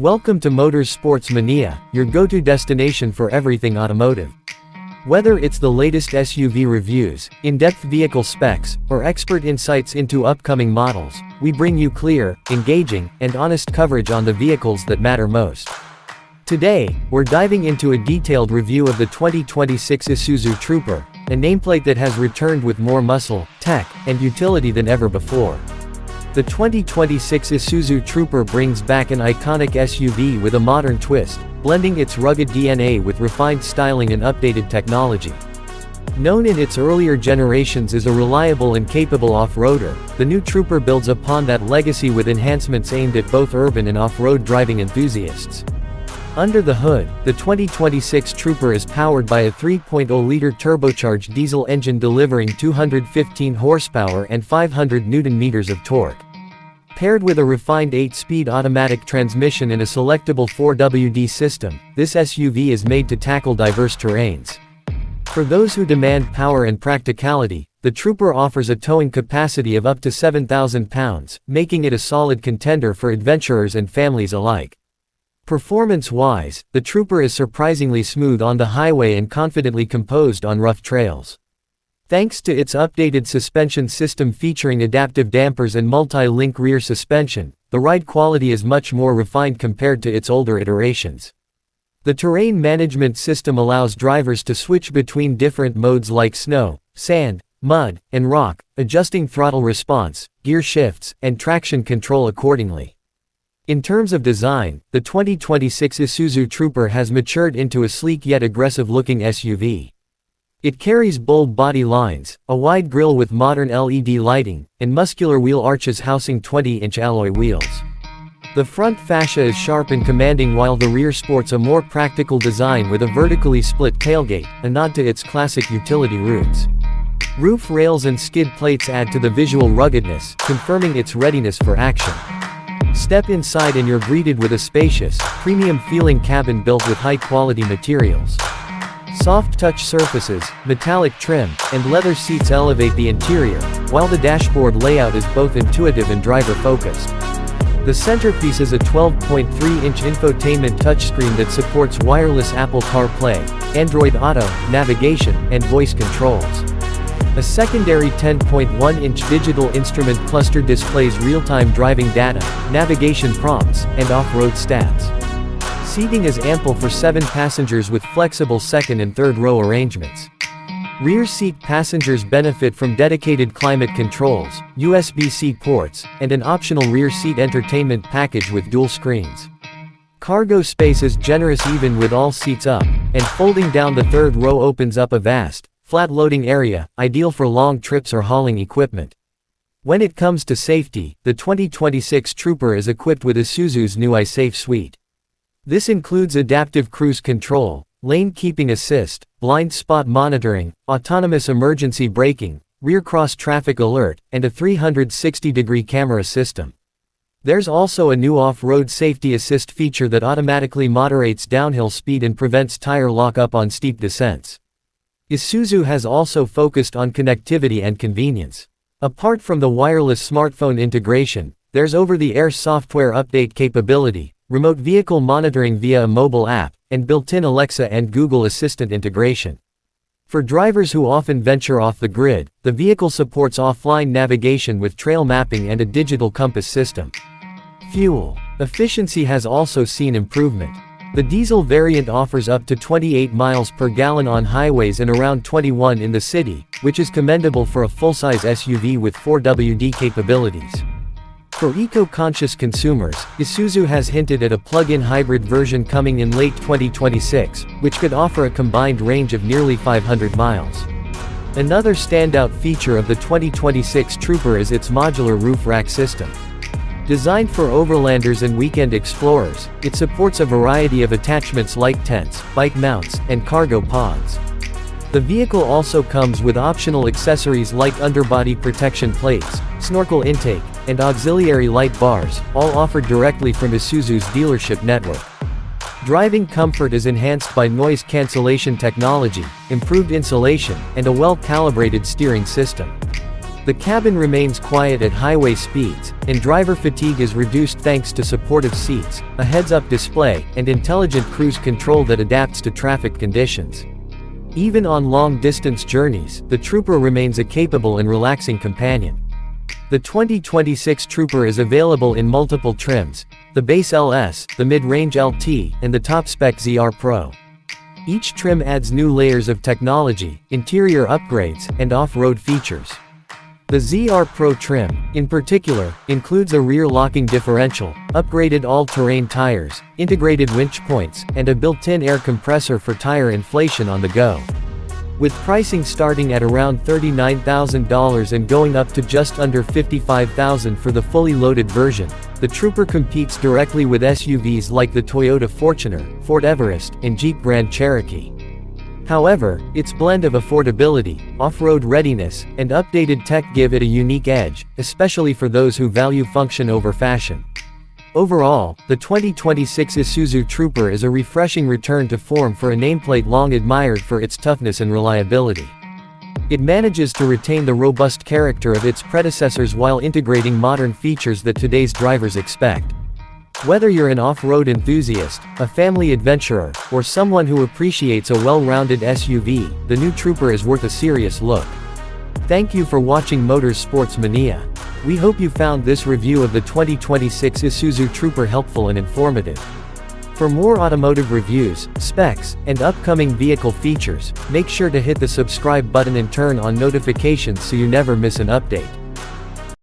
Welcome to Motors Sports Mania, your go-to destination for everything automotive. Whether it's the latest SUV reviews, in-depth vehicle specs, or expert insights into upcoming models, we bring you clear, engaging, and honest coverage on the vehicles that matter most. Today, we're diving into a detailed review of the 2026 Isuzu Trooper, a nameplate that has returned with more muscle, tech, and utility than ever before. The 2026 Isuzu Trooper brings back an iconic SUV with a modern twist, blending its rugged DNA with refined styling and updated technology. Known in its earlier generations as a reliable and capable off-roader, the new Trooper builds upon that legacy with enhancements aimed at both urban and off-road driving enthusiasts. Under the hood, the 2026 Trooper is powered by a 3.0-liter turbocharged diesel engine delivering 215 horsepower and 500 Nm of torque. Paired with a refined 8-speed automatic transmission and a selectable 4WD system, this SUV is made to tackle diverse terrains. For those who demand power and practicality, the Trooper offers a towing capacity of up to 7,000 pounds, making it a solid contender for adventurers and families alike. Performance-wise, the Trooper is surprisingly smooth on the highway and confidently composed on rough trails. Thanks to its updated suspension system featuring adaptive dampers and multi-link rear suspension, the ride quality is much more refined compared to its older iterations. The terrain management system allows drivers to switch between different modes like snow, sand, mud, and rock, adjusting throttle response, gear shifts, and traction control accordingly. In terms of design, the 2026 Isuzu Trooper has matured into a sleek yet aggressive-looking SUV. It carries bold body lines, a wide grille with modern LED lighting, and muscular wheel arches housing 20-inch alloy wheels. The front fascia is sharp and commanding while the rear sports a more practical design with a vertically split tailgate, a nod to its classic utility roots. Roof rails and skid plates add to the visual ruggedness, confirming its readiness for action. Step inside and you're greeted with a spacious, premium-feeling cabin built with high-quality materials. Soft touch surfaces, metallic trim, and leather seats elevate the interior, while the dashboard layout is both intuitive and driver-focused. The centerpiece is a 12.3-inch infotainment touchscreen that supports wireless Apple CarPlay, Android Auto, navigation, and voice controls. A secondary 10.1-inch digital instrument cluster displays real-time driving data, navigation prompts, and off-road stats. Seating is ample for 7 passengers with flexible second and third row arrangements. Rear seat passengers benefit from dedicated climate controls, USB-C ports, and an optional rear seat entertainment package with dual screens. Cargo space is generous even with all seats up, and folding down the third row opens up a vast, flat loading area, ideal for long trips or hauling equipment. When it comes to safety, the 2026 Trooper is equipped with Isuzu's new iSafe suite. This includes adaptive cruise control, lane keeping assist, blind spot monitoring, autonomous emergency braking, rear cross traffic alert, and a 360-degree camera system. There's also a new off-road safety assist feature that automatically moderates downhill speed and prevents tire lock-up on steep descents. Isuzu has also focused on connectivity and convenience. Apart from the wireless smartphone integration, there's over-the-air software update capability, remote vehicle monitoring via a mobile app, and built-in Alexa and Google Assistant integration. For drivers who often venture off the grid, the vehicle supports offline navigation with trail mapping and a digital compass system. Fuel efficiency has also seen improvement. The diesel variant offers up to 28 miles per gallon on highways and around 21 in the city, which is commendable for a full-size SUV with 4WD capabilities. For eco-conscious consumers, Isuzu has hinted at a plug-in hybrid version coming in late 2026, which could offer a combined range of nearly 500 miles. Another standout feature of the 2026 Trooper is its modular roof rack system. Designed for overlanders and weekend explorers, it supports a variety of attachments like tents, bike mounts, and cargo pods. The vehicle also comes with optional accessories like underbody protection plates, snorkel intake, and auxiliary light bars, all offered directly from Isuzu's dealership network. Driving comfort is enhanced by noise cancellation technology, improved insulation, and a well-calibrated steering system. The cabin remains quiet at highway speeds, and driver fatigue is reduced thanks to supportive seats, a heads-up display, and intelligent cruise control that adapts to traffic conditions. Even on long-distance journeys, the Trooper remains a capable and relaxing companion. The 2026 Trooper is available in multiple trims: the base LS, the mid-range LT, and the top-spec ZR Pro. Each trim adds new layers of technology, interior upgrades, and off-road features. The ZR Pro trim, in particular, includes a rear-locking differential, upgraded all-terrain tires, integrated winch points, and a built-in air compressor for tire inflation on the go. With pricing starting at around $39,000 and going up to just under $55,000 for the fully loaded version, the Trooper competes directly with SUVs like the Toyota Fortuner, Ford Everest, and Jeep Grand Cherokee. However, its blend of affordability, off-road readiness, and updated tech give it a unique edge, especially for those who value function over fashion. Overall, the 2026 Isuzu Trooper is a refreshing return to form for a nameplate long admired for its toughness and reliability. It manages to retain the robust character of its predecessors while integrating modern features that today's drivers expect. Whether you're an off-road enthusiast, a family adventurer, or someone who appreciates a well-rounded SUV, the new Trooper is worth a serious look. Thank you for watching Motors Sports Mania. We hope you found this review of the 2026 Isuzu Trooper helpful and informative. For more automotive reviews, specs, and upcoming vehicle features, make sure to hit the subscribe button and turn on notifications so you never miss an update.